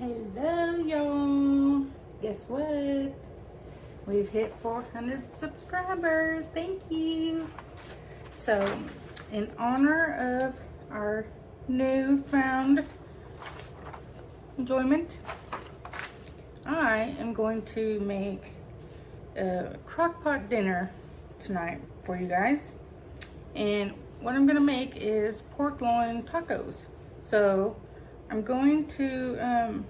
Hello y'all, guess what, we've hit 400 subscribers. Thank you. So in honor of our newfound enjoyment, I am going to make a crock pot dinner tonight for you guys. And what I'm gonna make is pork loin tacos. So I'm going to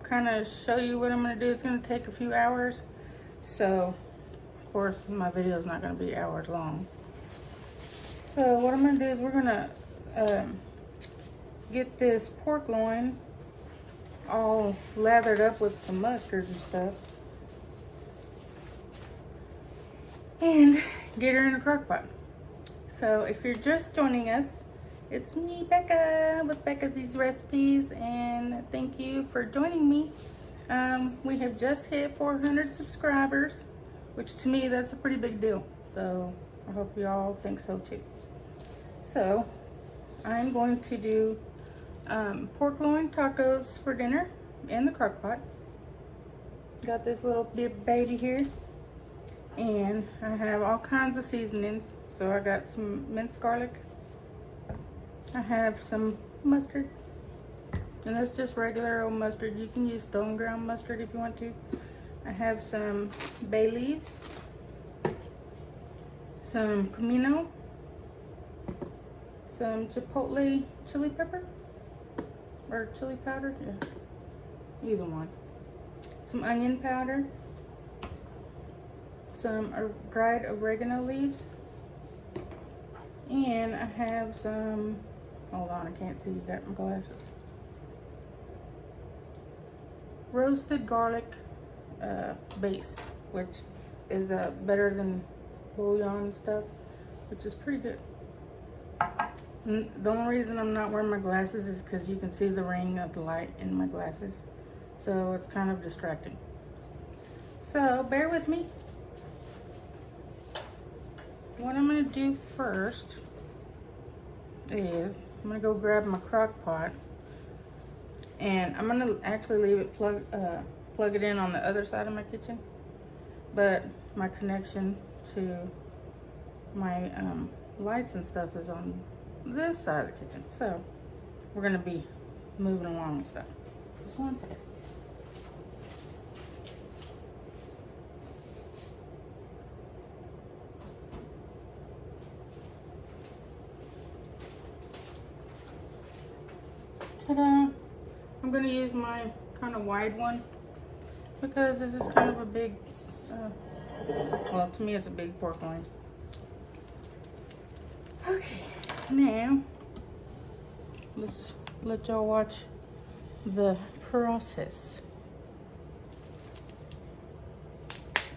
kind of show you what I'm going to do. It's going to take a few hours. So, of course, my video is not going to be hours long. So what I'm going to do is we're going to get this pork loin all lathered up with some mustard and stuff. And get her in a crock pot. So if you're just joining us, it's me, Becca, with Becca's Easy Recipes, and thank you for joining me. We have just hit 400 subscribers, which to me, that's a pretty big deal. So I hope you all think so too. So I'm going to do pork loin tacos for dinner in the crock pot. Got this little baby here, and I have all kinds of seasonings. So I got some minced garlic. I have some mustard, and that's just regular old mustard. You can use stone ground mustard if you want to. I have some bay leaves, some comino, some chipotle chili pepper, or chili powder, yeah, either one. Some onion powder, some dried oregano leaves, and I have some, hold on, I can't see, you got my glasses. Roasted garlic base, which is the better than bouillon stuff, which is pretty good. And the only reason I'm not wearing my glasses is because you can see the ring of the light in my glasses. So it's kind of distracting. So bear with me. What I'm going to do first is I'm going to go grab my crock pot, and I'm going to actually leave it plug it in on the other side of my kitchen, but my connection to my lights and stuff is on this side of the kitchen. So we're going to be moving along and stuff. Just one second. Ta-da! I'm going to use my kind of wide one because this is kind of a big, well, to me it's a big pork loin. Okay, now let's let y'all watch the process.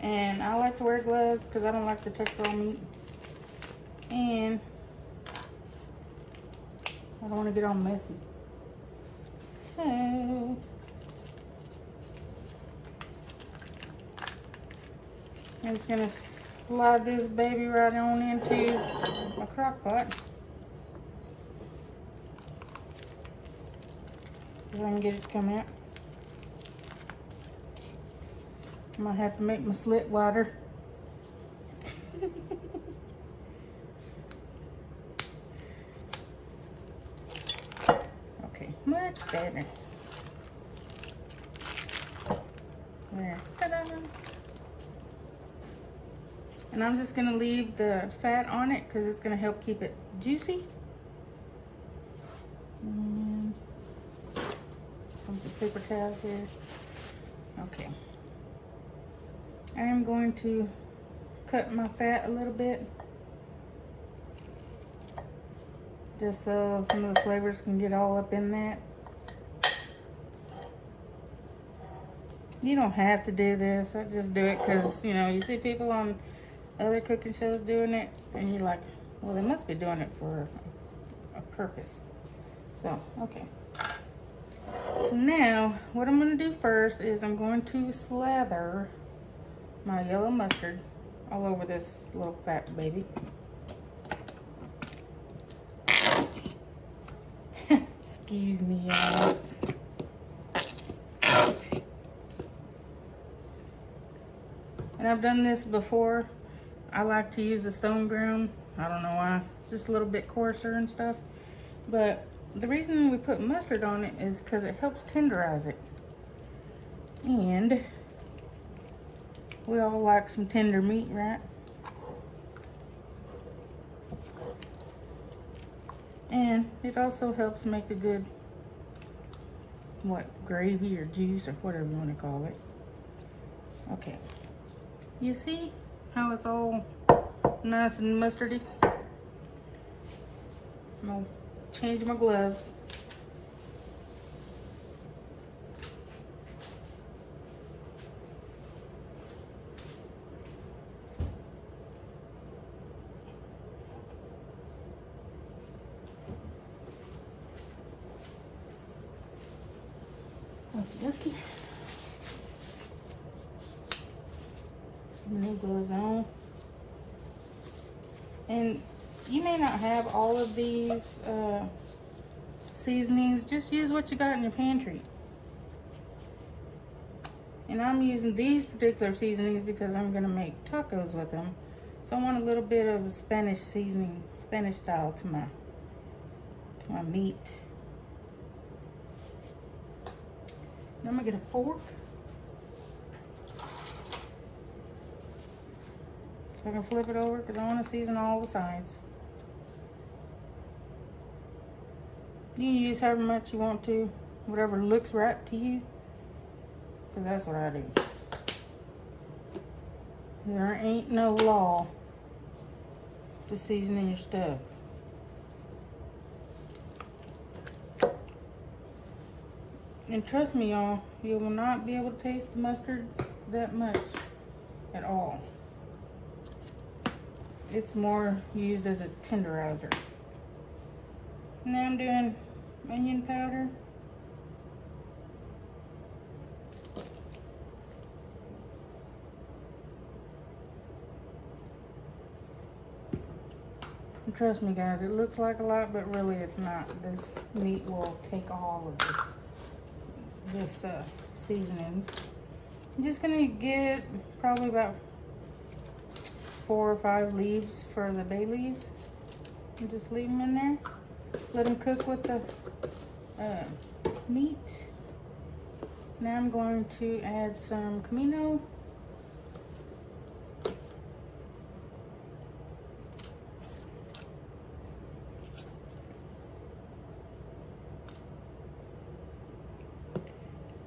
And I like to wear gloves because I don't like to touch raw meat, and I don't want to get all messy. So I'm just gonna slide this baby right on into my crock pot so I can get it to come out. I might have to make my slit wider. Okay, much better. There. Ta-da! And I'm just gonna leave the fat on it because it's gonna help keep it juicy. And some paper towels here. Okay. I am going to cut my fat a little bit, just so some of the flavors can get all up in that. You don't have to do this. I just do it because, you know, you see people on other cooking shows doing it, and you're like, well, they must be doing it for a purpose. So, okay. So now, what I'm going to do first is I'm going to slather my yellow mustard all over this little fat baby. Excuse me, y'all. And I've done this before. I like to use the stone ground. I don't know why. It's just a little bit coarser and stuff. But the reason we put mustard on it is because it helps tenderize it. And we all like some tender meat, right? And it also helps make a good, gravy or juice or whatever you want to call it. Okay. You see how it's all nice and mustardy? I'm gonna change my gloves. Okay. New gloves on. And you may not have all of these seasonings. Just use what you got in your pantry. And I'm using these particular seasonings because I'm gonna make tacos with them. So I want a little bit of Spanish seasoning, Spanish style to my meat. Now I'm gonna get a fork. So I can flip it over because I want to season all the sides. You can use however much you want to, whatever looks right to you, because that's what I do. There ain't no law to seasoning your stuff. And trust me, y'all, you will not be able to taste the mustard that much at all. It's more used as a tenderizer. Now I'm doing onion powder. And trust me, guys, it looks like a lot, but really it's not. This meat will take all of this seasonings. I'm just gonna get probably about 4 or 5 leaves for the bay leaves and just leave them in there. Let them cook with the meat. Now I'm going to add some comino.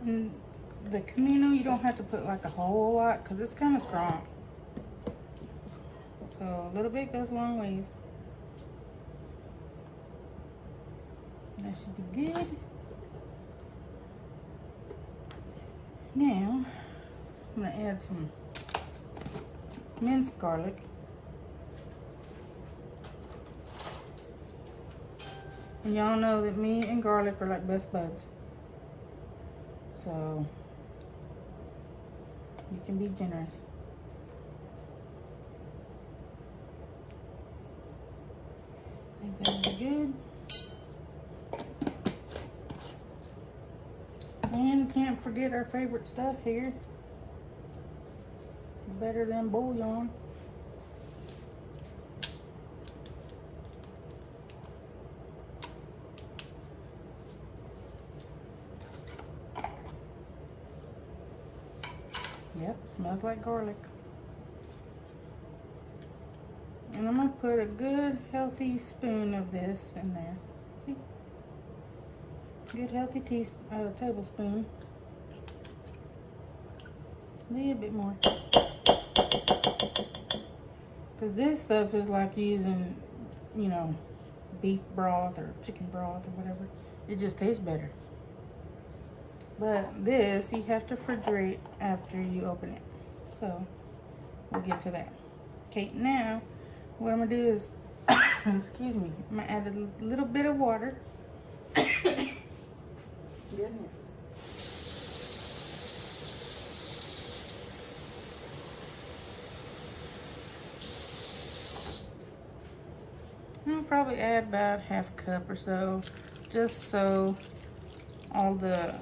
And the comino, you don't have to put like a whole lot because it's kind of strong. So a little bit goes a long ways. That should be good. Now, I'm gonna add some minced garlic. And y'all know that me and garlic are like best buds. So, you can be generous. I think that'll be good. And can't forget our favorite stuff here. Better than bouillon. Yep, smells like garlic. And I'm gonna put a good healthy spoon of this in there. See? Good healthy tablespoon. A little bit more. Because this stuff is like using, you know, beef broth or chicken broth or whatever. It just tastes better. But this, you have to refrigerate after you open it. So, we'll get to that. Okay, now, what I'm going to do is, excuse me, I'm going to add a little bit of water. Goodness. I'll probably add about half a cup or so, just so all the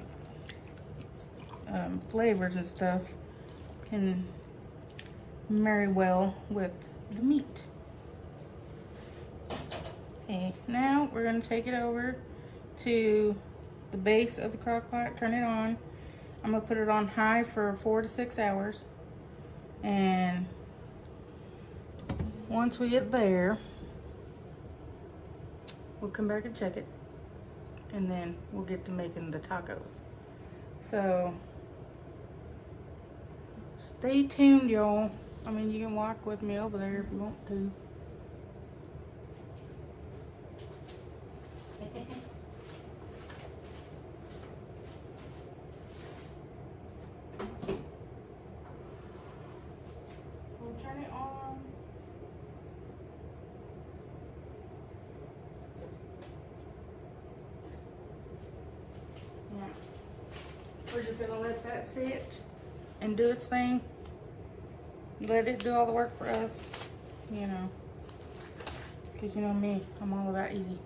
flavors and stuff can marry well with the meat. Okay, now we're going to take it over to the base of the crock pot, turn it on. I'm going to put it on high for 4 to 6 hours. And once we get there, we'll come back and check it. And then we'll get to making the tacos. So, stay tuned, y'all. I mean, you can walk with me over there if you want to. We'll turn it on. Yeah. We're just gonna let that sit and do its thing. Let it do all the work for us, you know. Because you know me, I'm all about easy.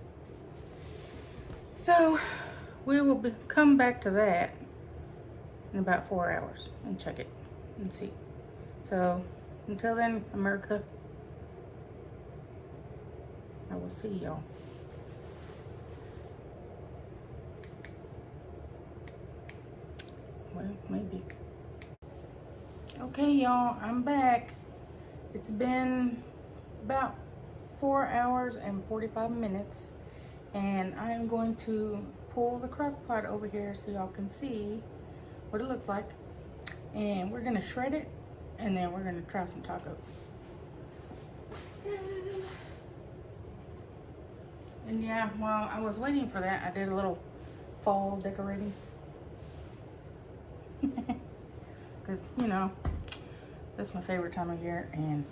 So, we will come back to that in about 4 hours and check it and see. So, until then, America, I will see y'all. Well, maybe. Okay, y'all, I'm back. It's been about 4 hours and 45 minutes. And I'm going to pull the crock pot over here so y'all can see what it looks like. And we're gonna shred it, and then we're gonna try some tacos. And yeah, while I was waiting for that, I did a little fall decorating. Because, you know, that's my favorite time of year, and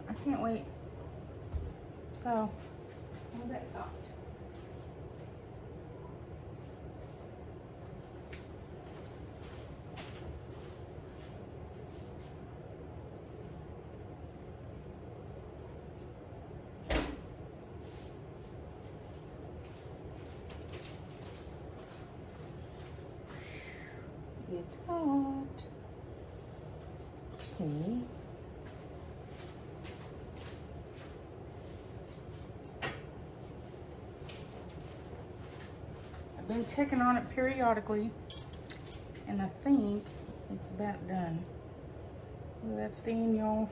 I can't wait. So, hold that thought. It's hot. Okay. I've been checking on it periodically, and I think it's about done. Look at that steam, y'all.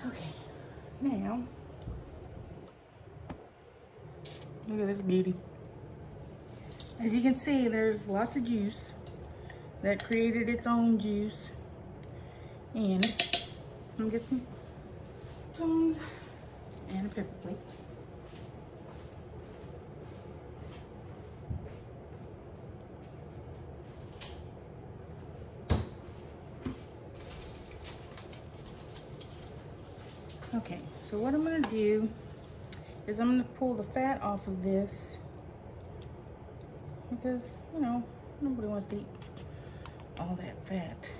Okay, now, look at this beauty. As you can see, there's lots of juice that created its own juice. And I'm gonna get some tongs and a pepper plate. Okay, so what I'm gonna do is I'm gonna pull the fat off of this, because, you know, nobody wants to eat all that fat.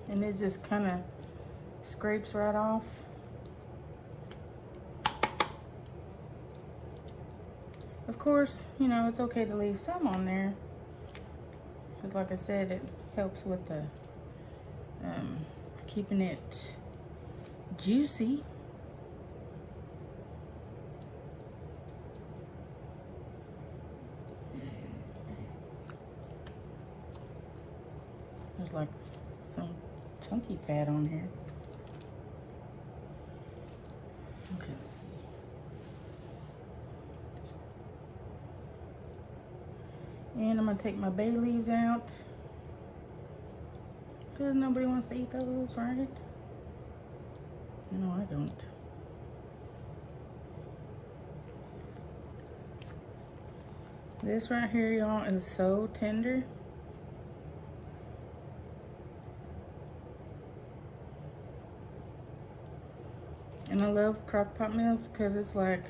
And it just kind of scrapes right off. Of course, you know, it's okay to leave some on there, because like I said, it helps with the keeping it juicy. There's like some chunky fat on here. Okay, let's see. And I'm gonna take my bay leaves out, because nobody wants to eat those, right? No, I don't. This right here, y'all, is so tender. And I love crock pot meals because it's like,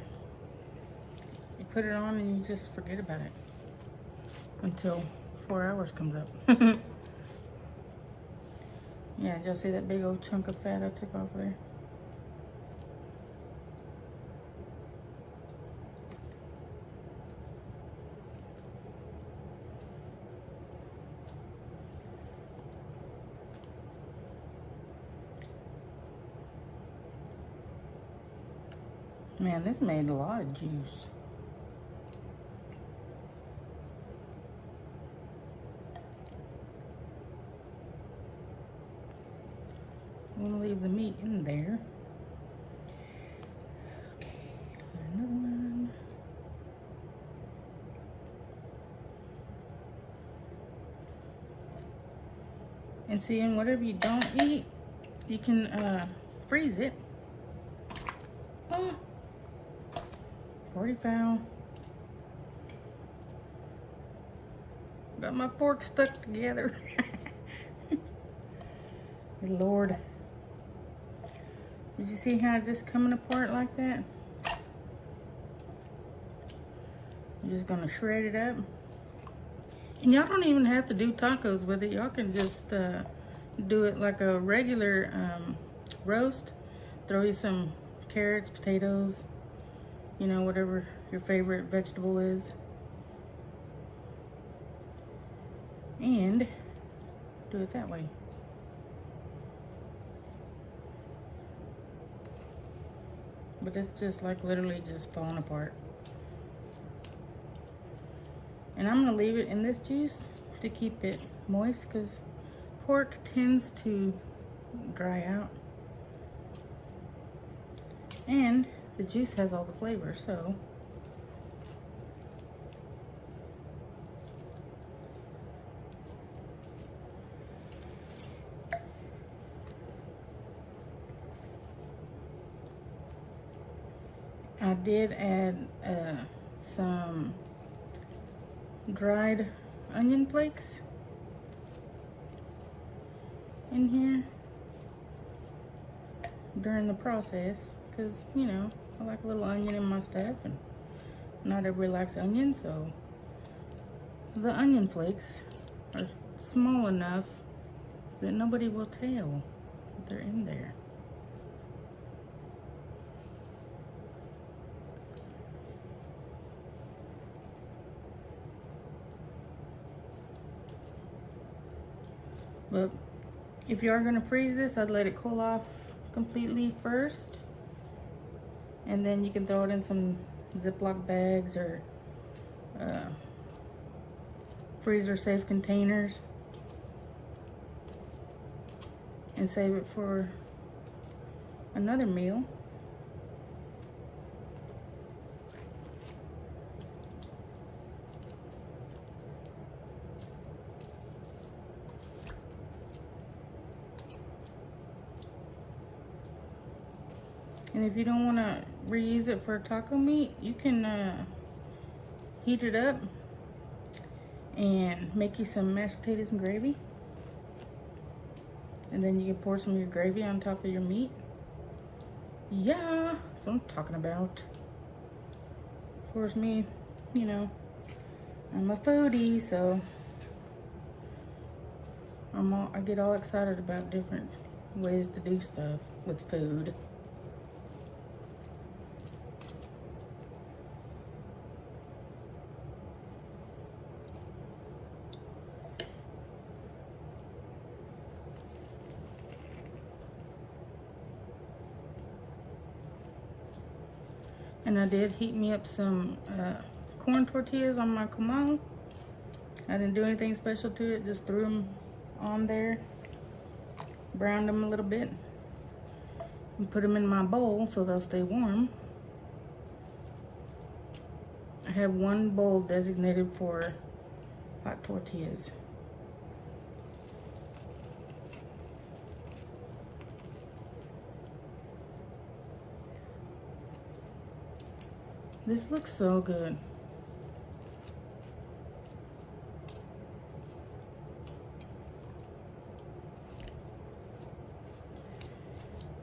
you put it on and you just forget about it until 4 hours comes up. Yeah, did y'all see that big old chunk of fat I took off there? Man, this made a lot of juice. I'm gonna leave the meat in there. Okay, another one. And see, and whatever you don't eat, you can freeze it. Oh, already found. Got my fork stuck together. Good Lord. Did you see how it's just coming apart like that? I'm just gonna shred it up. And y'all don't even have to do tacos with it. Y'all can just do it like a regular roast. Throw you some carrots, potatoes, you know, whatever your favorite vegetable is. And do it that way. But it's just like literally just falling apart. And I'm gonna leave it in this juice to keep it moist because pork tends to dry out. And the juice has all the flavor, so I did add some dried onion flakes in here during the process because, you know, I like a little onion in my stuff and not everybody likes onion, so the onion flakes are small enough that nobody will tell that they're in there. But if you are going to freeze this, I'd let it cool off completely first. And then you can throw it in some Ziploc bags or freezer safe containers. And save it for another meal. And if you don't want to reuse it for taco meat, you can heat it up and make you some mashed potatoes and gravy. And then you can pour some of your gravy on top of your meat. Yeah, that's what I'm talking about. Of course, me, you know, I'm a foodie, so I get all excited about different ways to do stuff with food. And I did heat me up some corn tortillas on my comal. I didn't do anything special to it, just threw them on there, browned them a little bit, and put them in my bowl so they'll stay warm. I have one bowl designated for hot tortillas. This looks so good.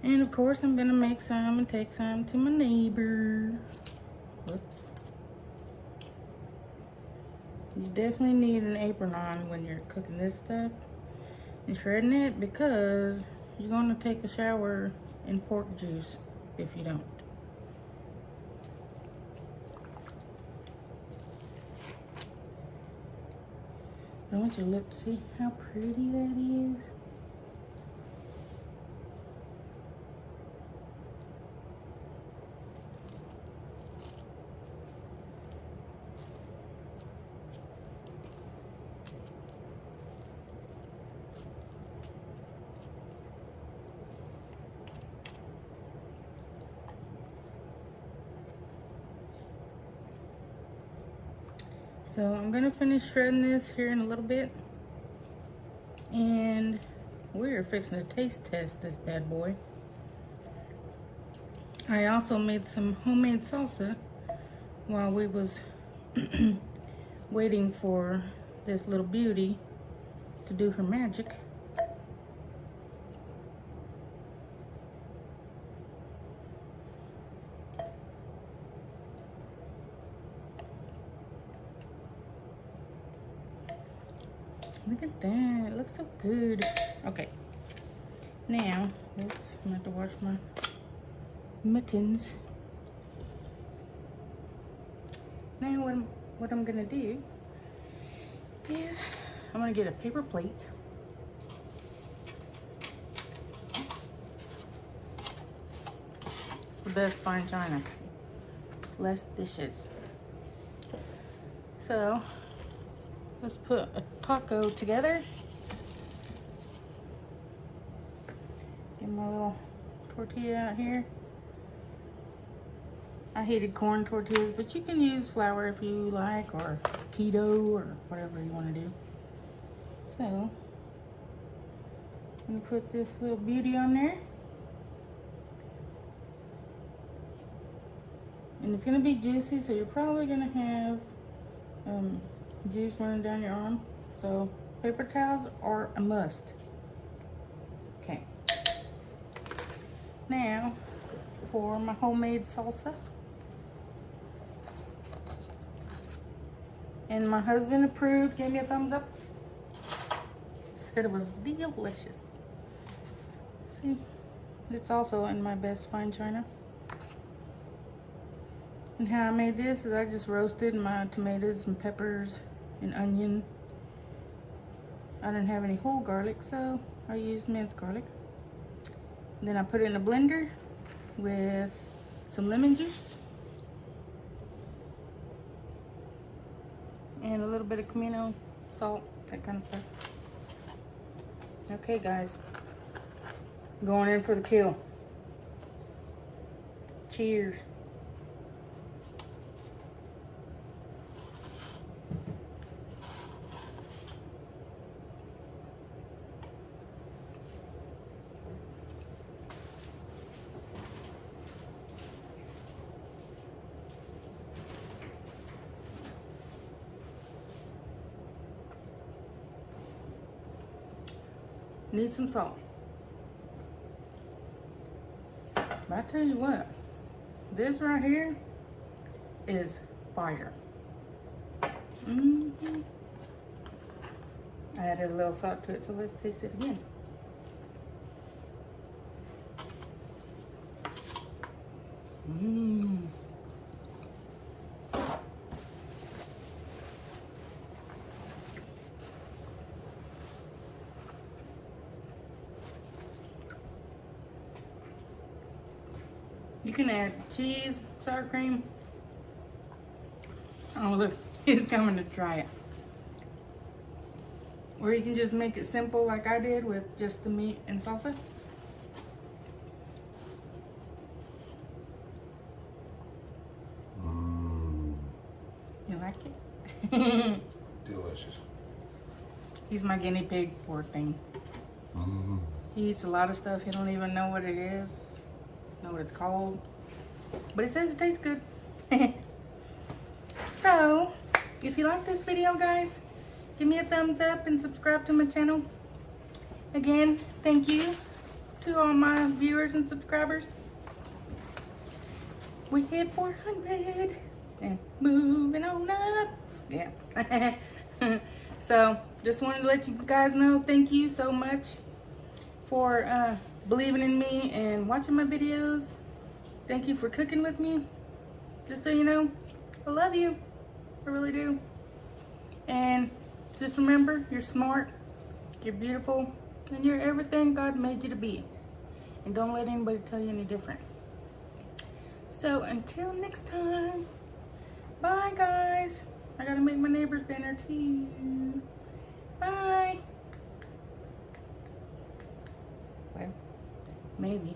And of course I'm gonna make some and take some to my neighbor. Whoops. You definitely need an apron on when you're cooking this stuff and shredding it because you're gonna take a shower in pork juice if you don't. I want you to look, see how pretty that is. So I'm gonna finish shredding this here in a little bit. And we're fixing to taste test this bad boy. I also made some homemade salsa while we was waiting for this little beauty to do her magic. Look at that, it looks so good. Okay, now, oops, I'm gonna have to wash my mittens. Now what I'm gonna do is I'm gonna get a paper plate. It's the best fine china. Less dishes. So let's put a taco together. Get my little tortilla out here. I hated corn tortillas, but you can use flour if you like, or keto, or whatever you want to do. So, I'm gonna put this little beauty on there. And it's gonna be juicy, so you're probably gonna have juice running down your arm. So, paper towels are a must. Okay. Now, for my homemade salsa. And my husband approved, gave me a thumbs up. Said it was delicious. See, it's also in my best fine china. And how I made this is I just roasted my tomatoes and peppers and onion. I didn't have any whole garlic, so I used minced garlic. And then I put it in a blender with some lemon juice. And a little bit of comino, salt, that kind of stuff. Okay, guys. Going in for the kill. Cheers. Need some salt. But I tell you what, this right here is fire. I added a little salt to it, so let's taste it again. You can add cheese, sour cream. Oh, look, he's coming to try it. Or you can just make it simple like I did with just the meat and salsa. You like it? Delicious. He's my guinea pig, poor thing. He eats a lot of stuff. He don't even know what it is, know what it's called. But it says it tastes good. So, if you like this video, guys, give me a thumbs up and subscribe to my channel. Again, thank you to all my viewers and subscribers. We hit 400 and moving on up. Yeah. So, just wanted to let you guys know, thank you so much for believing in me and watching my videos. Thank you for cooking with me. Just so you know, I love you. I really do. And just remember, you're smart, you're beautiful, and you're everything God made you to be. And don't let anybody tell you any different. So until next time, bye guys. I gotta make my neighbor's dinner too. Bye. Well, maybe.